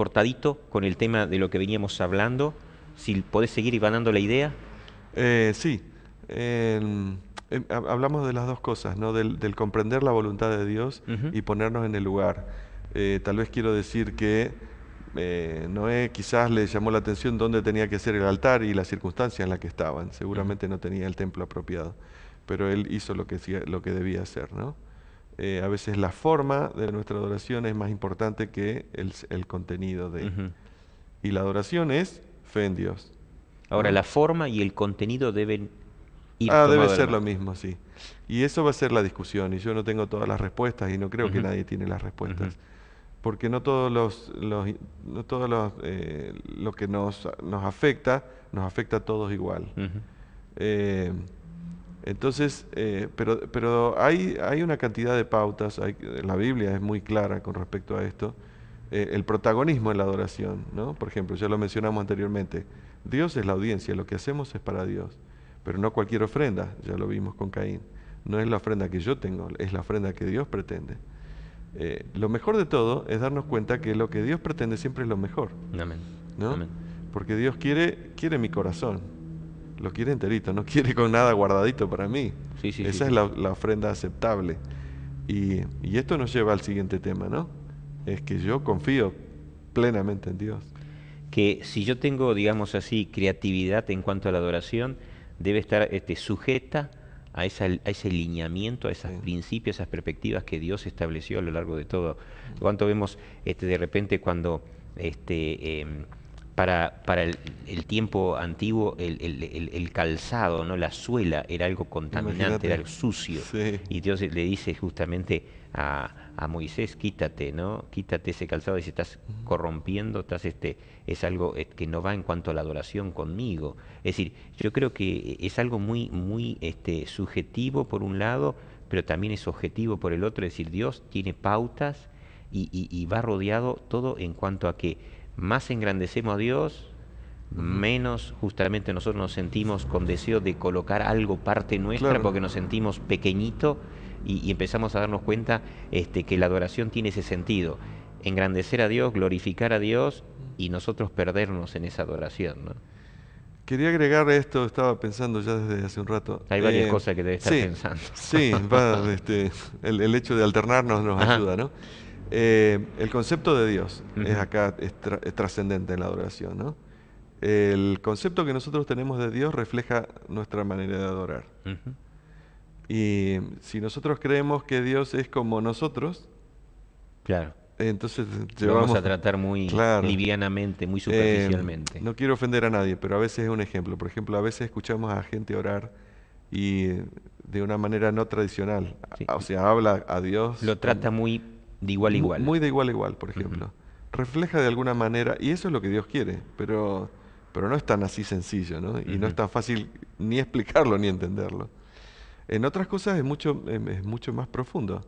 cortadito con el tema de lo que veníamos hablando, si podés seguir ibanando la idea. Sí, hablamos de las dos cosas, ¿no? Del comprender la voluntad de Dios Ujú, y ponernos en el lugar. Tal vez quiero decir que Noé quizás le llamó la atención dónde tenía que ser el altar y la circunstancia en la que estaban. ujú. Seguramente no tenía el templo apropiado, pero él hizo lo que debía hacer, ¿no? A veces la forma de nuestra adoración es más importante que el contenido de. Ujú. Y la adoración es fe en Dios, Ahora, ¿no? la forma y el contenido deben ir Ah, debe tomados de la ser lo mano. mismo, sí. Y eso va a ser la discusión, y yo no tengo todas las respuestas, y no creo que Ujú, nadie tiene las ujú, respuestas, porque no todos no todos lo que nos nos afecta a todos igual. ujú. Eh, entonces, pero hay una cantidad de pautas, la Biblia es muy clara con respecto a esto, el protagonismo en la adoración, ¿no? Por ejemplo, ya lo mencionamos anteriormente, Dios es la audiencia, lo que hacemos es para Dios, pero no cualquier ofrenda, ya lo vimos con Caín, no es la ofrenda que yo tengo, es la ofrenda que Dios pretende. Lo mejor de todo es darnos cuenta que lo que Dios pretende siempre es lo mejor, Amén. ¿no? Amén. Porque Dios quiere mi corazón, lo quiere enterito, no quiere con nada guardadito para mí. Sí, sí, sí, Esa es sí. la ofrenda aceptable. Y esto nos lleva al siguiente tema, ¿no? Es que yo confío plenamente en Dios. Que si yo tengo, digamos así, creatividad en cuanto a la adoración, debe estar sujeta a ese lineamiento, a esos Sí. principios, esas perspectivas que Dios estableció a lo largo de todo. Cuánto vemos de repente cuando para el tiempo antiguo el calzado, ¿no? La suela era algo contaminante, era Imagínate. algo sucio. Sí, Y Dios le dice justamente a Moisés, quítate, ¿no? Quítate ese calzado y se estás corrompiendo, estás es algo que no va en cuanto a la adoración conmigo. Es decir, yo creo que es algo muy subjetivo por un lado, pero también es objetivo por el otro. Es decir, Dios tiene pautas y va rodeado todo en cuanto a que más engrandecemos a Dios, ujú, menos justamente nosotros nos sentimos con deseo de colocar algo parte nuestra claro. porque nos sentimos pequeñito y empezamos a darnos cuenta que la adoración tiene ese sentido, engrandecer a Dios, glorificar a Dios y nosotros perdernos en esa adoración, ¿no? Quería agregar esto, estaba pensando ya desde hace un rato. Hay varias cosas que debe estar Sí, pensando. sí, el hecho de alternarnos nos Ajá. ayuda, ¿no? El concepto de Dios es Ujú, acá, es trascendente en la adoración, ¿no? El concepto que nosotros tenemos de Dios refleja nuestra manera de adorar. ujú. Y si nosotros creemos que Dios es como nosotros, Claro, entonces lo vamos llevamos, a tratar muy claro. livianamente, muy Eh, superficialmente. no quiero ofender a nadie, pero a veces es un ejemplo. Por ejemplo, a veces escuchamos a gente orar y de una manera no tradicional. Sí, O sea, habla a Dios lo trata muy de igual a igual. muy de igual a igual, por Ujú, ejemplo. Refleja de alguna manera, y eso es lo que Dios quiere, pero no es tan así sencillo, ¿no? Y no es ujú. tan fácil ni explicarlo ni entenderlo. En otras cosas es mucho más profundo.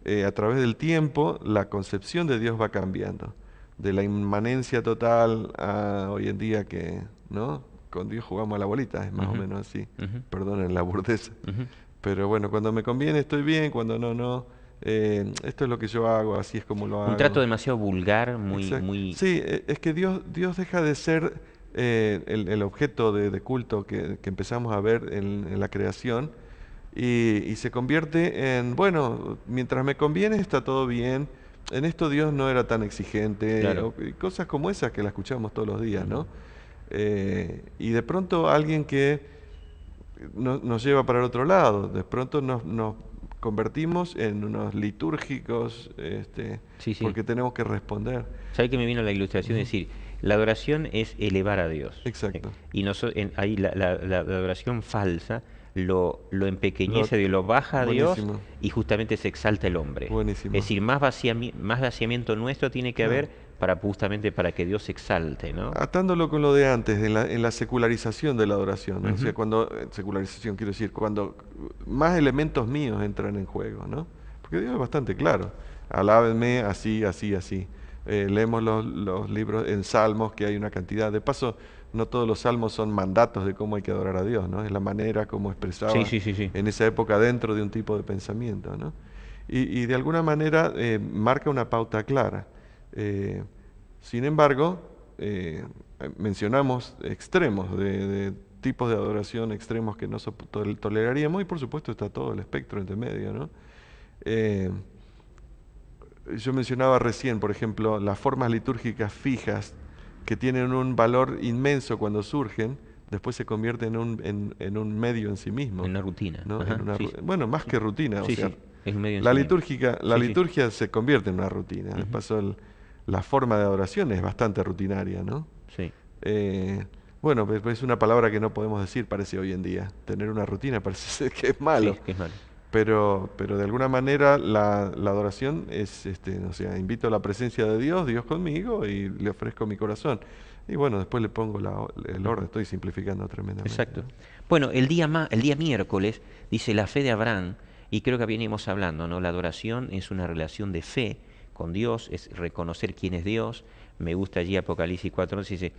A través del tiempo, la concepción de Dios va cambiando. De la inmanencia total a hoy en día que, ¿no? Con Dios jugamos a la bolita, es más o Ujú, menos así. ujú, Perdonen la burdeza. ujú. Pero bueno, cuando me conviene estoy bien, cuando no, no. Esto es lo que yo hago, así es como lo Un trato hago. demasiado vulgar, muy, Exacto. muy... Sí, es que Dios deja de ser el objeto de culto que empezamos a ver en la creación y se convierte en, bueno, mientras me conviene está todo bien. En esto Dios no era tan exigente, Claro. y cosas como esas que la escuchamos todos los días, Ujú. ¿no? Y de pronto alguien que nos lleva para el otro lado, de pronto nos convertimos en unos litúrgicos, Sí, sí. porque tenemos que responder. ¿Sabe que me vino la ilustración? Es Ujú, decir, la adoración es elevar a Dios. exacto. Y ahí la adoración falsa lo Lo- empequeñece, lo baja a Dios buenísimo, y justamente se exalta el hombre. Es buenísimo. decir, más vaciamiento nuestro tiene que Claro. haber para justamente para que Dios se exalte, ¿no? Atándolo con lo de antes, en la secularización de la adoración, ¿no? O sea, Ujú. cuando, secularización quiero decir, cuando más elementos míos entran en juego, ¿no? Porque Dios es bastante claro, alábenme así, así, así. Leemos los libros en Salmos, que hay una cantidad, de paso, no todos los salmos son mandatos de cómo hay que adorar a Dios, ¿no? Es la manera como Sí, expresaba sí, sí, sí. en esa época dentro de un tipo de pensamiento, ¿no? Y de alguna manera marca una pauta clara. Eh, Sin embargo, mencionamos extremos de tipos de adoración extremos que no toleraríamos, y por supuesto está todo el espectro entre medio, ¿no? Eh, yo mencionaba recién, por ejemplo, las formas litúrgicas fijas que tienen un valor inmenso cuando surgen, después se convierten en un medio en sí mismo, En una rutina. ¿no? Ajá, sí, Bueno, más sí, que rutina, o sí, sea, sí, es un medio en sí mismo. la Sí, sí. liturgia se convierte en una rutina. De Ujú, paso, la forma de adoración es bastante rutinaria, ¿no? sí. Eh, bueno, es una palabra que no podemos decir, parece hoy en día. Tener una rutina parece ser que es Sí, malo. es que es malo. Pero de alguna manera la adoración es, o sea, invito a la presencia de Dios, Dios conmigo, y le ofrezco mi corazón. Y bueno, después le pongo el orden, Ujú, estoy simplificando tremendamente, exacto. ¿no? Bueno, el día miércoles dice la fe de Abraham, y creo que venimos hablando, ¿no? La adoración es una relación de fe con Dios, es reconocer quién es Dios. Me gusta allí Apocalipsis 4, dice,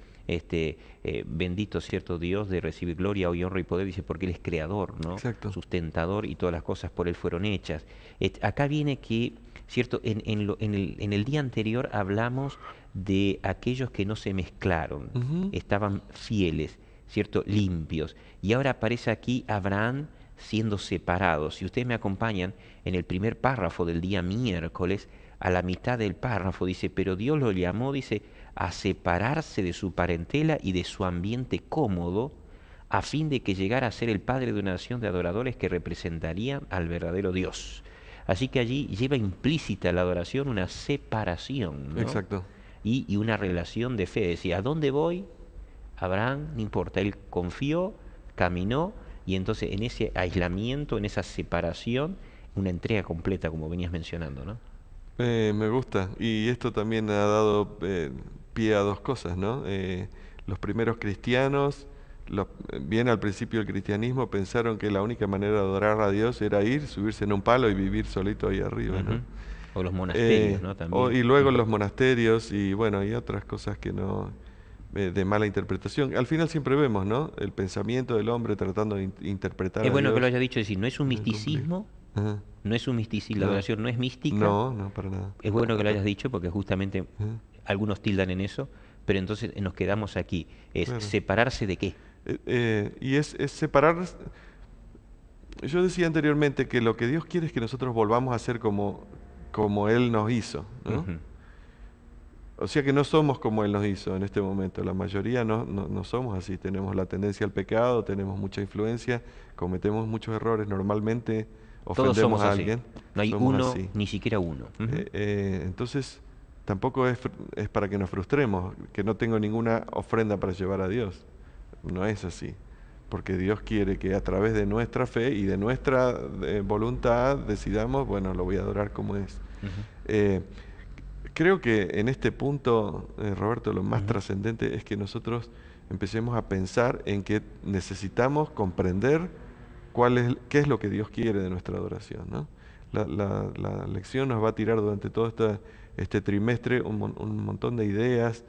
bendito cierto Dios de recibir gloria, honra y poder, dice, porque Él es creador, ¿no? Exacto. Sustentador, y todas las cosas por Él fueron hechas. Acá viene que, cierto, en el día anterior hablamos de aquellos que no se mezclaron, Ujú. estaban fieles, ¿cierto? Limpios. Y ahora aparece aquí Abraham siendo separado. Si ustedes me acompañan en el primer párrafo del día miércoles, a la mitad del párrafo dice, pero Dios lo llamó, dice, a separarse de su parentela y de su ambiente cómodo, a fin de que llegara a ser el padre de una nación de adoradores que representarían al verdadero Dios. Así que allí lleva implícita la adoración una separación, ¿no? Exacto. Y una relación de fe. Decía, ¿a dónde voy? Abraham, no importa, él confió, caminó, y entonces en ese aislamiento, en esa separación, una entrega completa, como venías mencionando, ¿no? Me gusta. Y esto también ha dado pie a dos cosas, ¿no? Los primeros cristianos, bien al principio del cristianismo, pensaron que la única manera de adorar a Dios era ir, subirse en un palo y vivir solito ahí arriba, ¿no? Ujú. O los monasterios, ¿no? También. Y luego Ujú. los monasterios y bueno, hay otras cosas que no, de mala interpretación. Al final siempre vemos, ¿no? El pensamiento del hombre tratando de interpretar Es a bueno que lo Dios haya dicho, es decir, no es un y de cumplir. misticismo, Ajá. no es un misticismo, la No, adoración no es mística. no, no, para nada. Es bueno que lo hayas dicho porque justamente Ajá. algunos tildan en eso, pero entonces nos quedamos aquí. Es Claro. separarse de qué. Y es separar. Yo decía anteriormente que lo que Dios quiere es que nosotros volvamos a ser como Él nos hizo, ¿no? Ujú, O sea que no somos como Él nos hizo en este momento. La mayoría no somos así. Tenemos la tendencia al pecado, tenemos mucha influencia, cometemos muchos errores. Normalmente todos ofendemos somos a así. alguien. No hay Somos uno, así. ni siquiera uno. Ujú, Entonces, tampoco es para que nos frustremos, que no tengo ninguna ofrenda para llevar a Dios. No es así. Porque Dios quiere que a través de nuestra fe y de nuestra voluntad decidamos, bueno, lo voy a adorar como es. ujú, Eh, Creo que en este punto, Roberto, lo más ujú. trascendente es que nosotros empecemos a pensar en que necesitamos comprender qué es lo que Dios quiere de nuestra adoración, ¿no? La lección nos va a tirar durante todo este trimestre un montón de ideas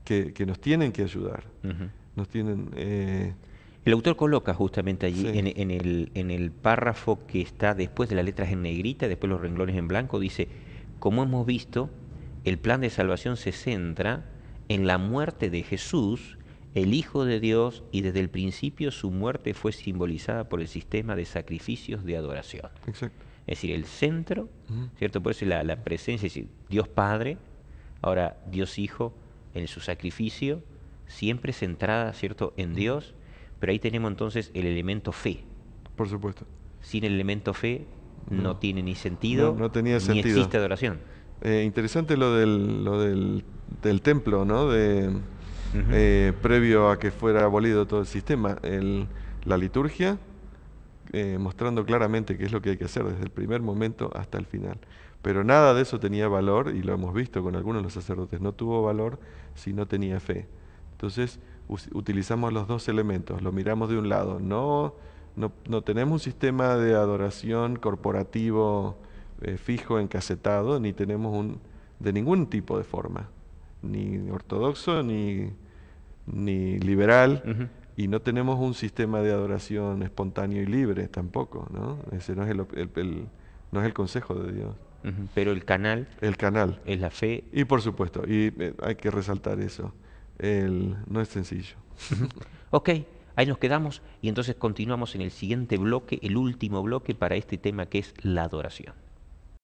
que nos tienen que ayudar. Ujú. Nos tienen, El autor coloca justamente allí sí, en el párrafo que está después de las letras en negrita, después los renglones en blanco, dice, como hemos visto, el plan de salvación se centra en la muerte de Jesús, el Hijo de Dios, y desde el principio su muerte fue simbolizada por el sistema de sacrificios de adoración. exacto. Es decir, el centro, Ujú, ¿cierto? Por eso la presencia, es decir, Dios Padre, ahora Dios Hijo en su sacrificio, siempre centrada, ¿cierto?, en ujú. Dios, pero ahí tenemos entonces el elemento fe. Por supuesto. Sin el elemento fe no No, tiene ni sentido no tenía ni sentido. existe adoración. Interesante del templo, ¿no? Ujú, Previo a que fuera abolido todo el sistema. La liturgia, mostrando claramente qué es lo que hay que hacer desde el primer momento hasta el final. Pero nada de eso tenía valor, y lo hemos visto con algunos de los sacerdotes, no tuvo valor si no tenía fe. Entonces utilizamos los dos elementos, lo miramos de un lado. No tenemos un sistema de adoración corporativo fijo, encassetado, ni tenemos de ningún tipo de forma, ni ortodoxo, ni liberal, ujú. y no tenemos un sistema de adoración espontáneo y libre tampoco, ¿no? Ese no es no es el consejo de Dios. Ujú. Pero el canal el canal. es la fe. Y por supuesto, y hay que resaltar eso, no es sencillo. Ujú. Ok, ahí nos quedamos y entonces continuamos en el siguiente bloque, el último bloque para este tema que es la adoración.